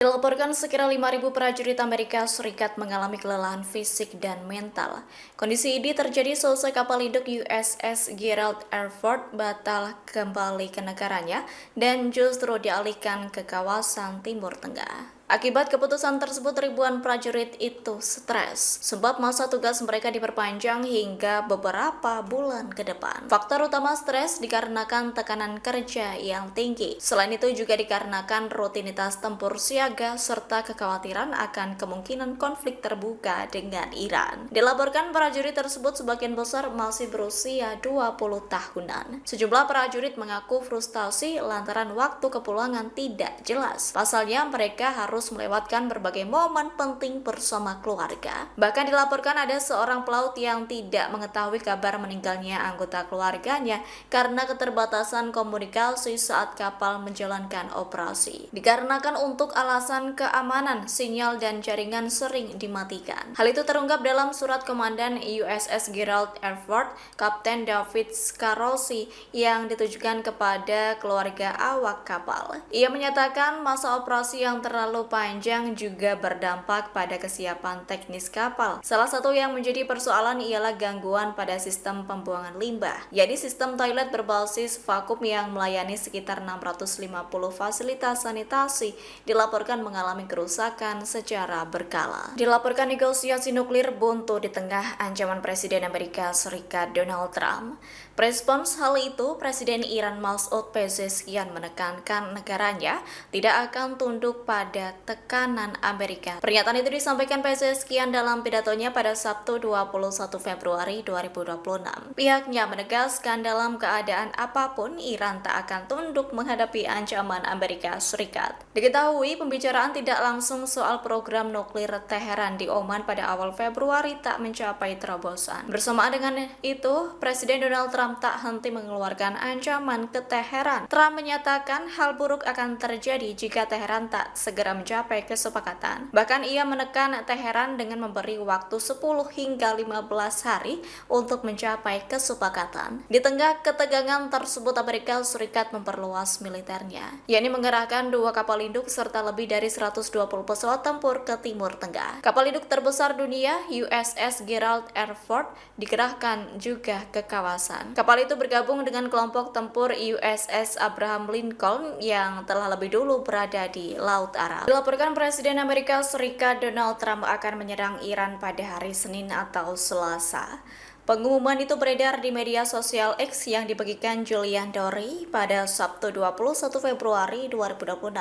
Dilaporkan sekira 5.000 prajurit Amerika Serikat mengalami kelelahan fisik dan mental. Kondisi ini terjadi selesai kapal induk USS Gerald R. Ford batal kembali ke negaranya dan justru dialihkan ke kawasan Timur Tengah. Akibat keputusan tersebut, ribuan prajurit itu stres, sebab masa tugas mereka diperpanjang hingga beberapa bulan ke depan. Faktor utama stres dikarenakan tekanan kerja yang tinggi. Selain itu juga dikarenakan rutinitas tempur siaga serta kekhawatiran akan kemungkinan konflik terbuka dengan Iran. Dilaporkan prajurit tersebut sebagian besar masih berusia 20 tahunan. Sejumlah prajurit mengaku frustasi lantaran waktu kepulangan tidak jelas. Pasalnya mereka harus melewatkan berbagai momen penting bersama keluarga. Bahkan dilaporkan ada seorang pelaut yang tidak mengetahui kabar meninggalnya anggota keluarganya karena keterbatasan komunikasi saat kapal menjalankan operasi. Dikarenakan untuk alasan keamanan, sinyal dan jaringan sering dimatikan. Hal itu terungkap dalam surat Komandan USS Gerald R. Ford, Kapten David Scarosi, yang ditujukan kepada keluarga awak kapal. Ia menyatakan masa operasi yang terlalu panjang juga berdampak pada kesiapan teknis kapal. Salah satu yang menjadi persoalan ialah gangguan pada sistem pembuangan limbah, yaitu sistem toilet berbasis vakum yang melayani sekitar 650 fasilitas sanitasi dilaporkan mengalami kerusakan secara berkala. Dilaporkan negosiasi nuklir buntu di tengah ancaman Presiden Amerika Serikat Donald Trump. Respons hal itu, Presiden Iran Masoud Pezeshkian menekankan negaranya tidak akan tunduk pada tekanan Amerika. Pernyataan itu disampaikan Pezeshkian dalam pidatonya pada Sabtu 21 Februari 2026. Pihaknya menegaskan dalam keadaan apapun Iran tak akan tunduk menghadapi ancaman Amerika Serikat. Diketahui pembicaraan tidak langsung soal program nuklir Teheran di Oman pada awal Februari tak mencapai terobosan. Bersamaan dengan itu, Presiden Donald Trump tak henti mengeluarkan ancaman ke Teheran. Trump menyatakan hal buruk akan terjadi jika Teheran tak segera mencapai kesepakatan. Bahkan ia menekan Teheran dengan memberi waktu 10 hingga 15 hari untuk mencapai kesepakatan. Di tengah ketegangan tersebut, Amerika Serikat memperluas militernya, yakni mengerahkan 2 kapal induk serta lebih dari 120 pesawat tempur ke Timur Tengah. Kapal induk terbesar dunia, USS Gerald R. Ford, dikerahkan juga ke kawasan. Kapal itu bergabung dengan kelompok tempur USS Abraham Lincoln yang telah lebih dulu berada di Laut Arab. Dilaporkan Presiden Amerika Serikat Donald Trump akan menyerang Iran pada hari Senin atau Selasa. Pengumuman itu beredar di media sosial X yang dibagikan Julian Dory pada Sabtu 21 Februari 2026.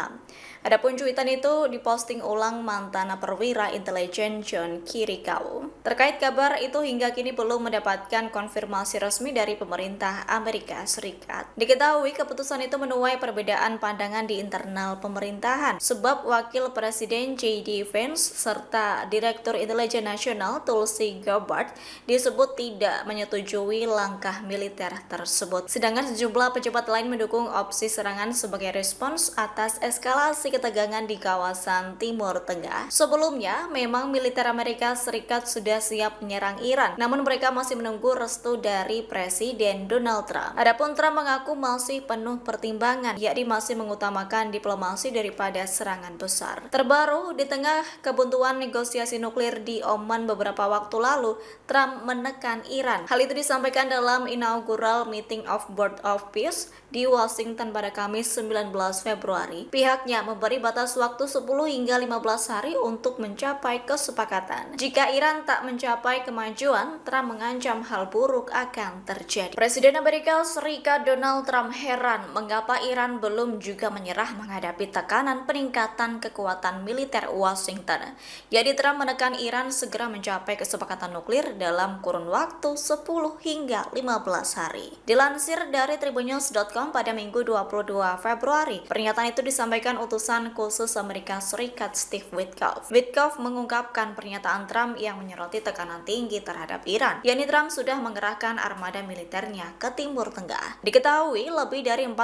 Adapun cuitan itu diposting ulang mantan perwira intelijen John Kirikawa. Terkait kabar itu hingga kini belum mendapatkan konfirmasi resmi dari pemerintah Amerika Serikat. Diketahui keputusan itu menuai perbedaan pandangan di internal pemerintahan, sebab Wakil Presiden J.D. Vance serta Direktur Intelijen Nasional Tulsi Gabbard disebut tidak menyetujui langkah militer tersebut. Sedangkan sejumlah pejabat lain mendukung opsi serangan sebagai respons atas eskalasi ketegangan di kawasan Timur Tengah. Sebelumnya, memang militer Amerika Serikat sudah siap menyerang Iran, namun mereka masih menunggu restu dari Presiden Donald Trump. Adapun Trump mengaku masih penuh pertimbangan, yakni masih mengutamakan diplomasi daripada serangan besar. Terbaru, di tengah kebuntuan negosiasi nuklir di Oman beberapa waktu lalu, Trump menekan Iran. Hal itu disampaikan dalam inaugural Meeting of Board of Peace di Washington pada Kamis 19 Februari. Pihaknya memberi batas waktu 10 hingga 15 hari untuk mencapai kesepakatan. Jika Iran tak mencapai kemajuan, Trump mengancam hal buruk akan terjadi. Presiden Amerika Serikat Donald Trump heran mengapa Iran belum juga menyerah menghadapi tekanan peningkatan kekuatan militer Washington. Jadi Trump menekan Iran segera mencapai kesepakatan nuklir dalam kurun waktu 10 hingga 15 hari. Dilansir dari tribunnews.com pada Minggu 22 Februari, pernyataan itu disampaikan utusan khusus Amerika Serikat Steve Witkoff. Witkoff mengungkapkan pernyataan Trump yang menyoroti tekanan tinggi terhadap Iran, yakni Trump sudah mengerahkan armada militernya ke Timur Tengah. Diketahui lebih dari 40.000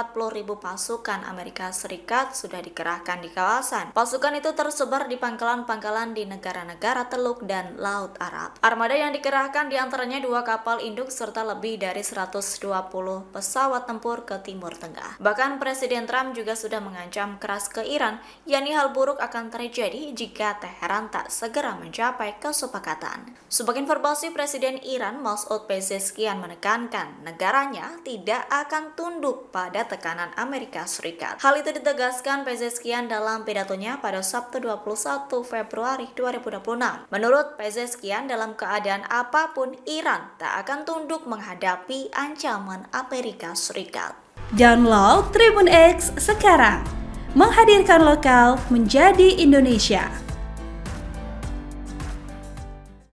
pasukan Amerika Serikat sudah dikerahkan di kawasan. Pasukan itu tersebar di pangkalan-pangkalan di negara-negara Teluk dan Laut Arab. Armada yang dikerahkan diantaranya diterbangkannya 2 kapal induk serta lebih dari 120 pesawat tempur ke Timur Tengah. Bahkan Presiden Trump juga sudah mengancam keras ke Iran, yakni hal buruk akan terjadi jika Teheran tak segera mencapai kesepakatan. Sebagai informasi, Presiden Iran Masoud Pezeshkian menekankan negaranya tidak akan tunduk pada tekanan Amerika Serikat. Hal itu ditegaskan Pezeshkian dalam pidatonya pada Sabtu 21 Februari 2026. Menurut Pezeshkian, dalam keadaan apapun Iran tak akan tunduk menghadapi ancaman Amerika Serikat. Download Tribun X sekarang, menghadirkan lokal menjadi Indonesia.